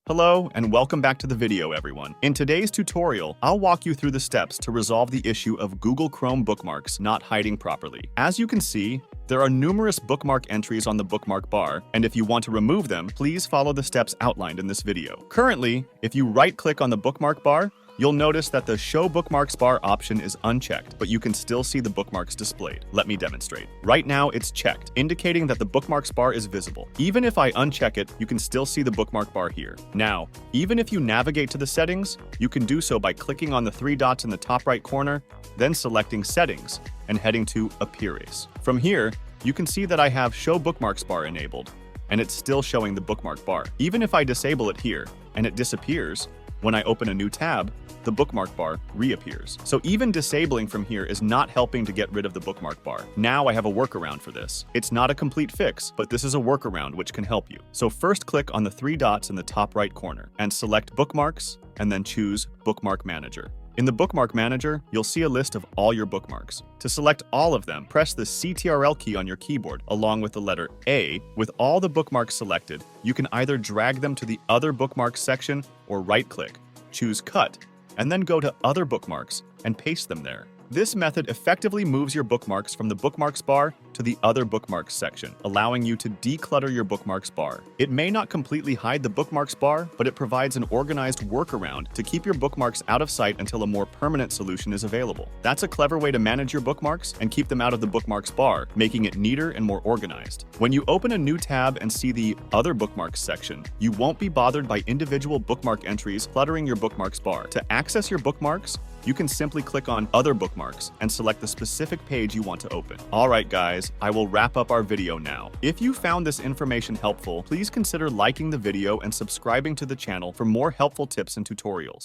Hello and welcome back to the video, everyone. In today's tutorial, I'll walk you through the steps to resolve the issue of Google Chrome bookmarks not hiding properly. As you can see, there are numerous bookmark entries on the bookmark bar, and if you want to remove them, please follow the steps outlined in this video. Currently, if you right-click on the bookmark bar, you'll notice that the Show Bookmarks bar option is unchecked, but you can still see the bookmarks displayed. Let me demonstrate. Right now, it's checked, indicating that the bookmarks bar is visible. Even if I uncheck it, you can still see the bookmark bar here. Now, even if you navigate to the settings, you can do so by clicking on the three dots in the top right corner, then selecting Settings, and heading to Appearance. From here, you can see that I have Show Bookmarks bar enabled, and it's still showing the bookmark bar. Even if I disable it here, and it disappears, when I open a new tab, the bookmark bar reappears. So even disabling from here is not helping to get rid of the bookmark bar. Now I have a workaround for this. It's not a complete fix, but this is a workaround which can help you. So first click on the three dots in the top right corner and select Bookmarks and then choose Bookmark Manager. In the Bookmark Manager, you'll see a list of all your bookmarks. To select all of them, press the CTRL key on your keyboard along with the letter A. With all the bookmarks selected, you can either drag them to the Other Bookmarks section or right-click, choose Cut, and then go to Other Bookmarks and paste them there. This method effectively moves your bookmarks from the bookmarks bar to the Other Bookmarks section, allowing you to declutter your bookmarks bar. It may not completely hide the bookmarks bar, but it provides an organized workaround to keep your bookmarks out of sight until a more permanent solution is available. That's a clever way to manage your bookmarks and keep them out of the bookmarks bar, making it neater and more organized. When you open a new tab and see the Other Bookmarks section, you won't be bothered by individual bookmark entries cluttering your bookmarks bar. To access your bookmarks, you can simply click on Other Bookmarks and select the specific page you want to open. Alright guys, I will wrap up our video now. If you found this information helpful, please consider liking the video and subscribing to the channel for more helpful tips and tutorials.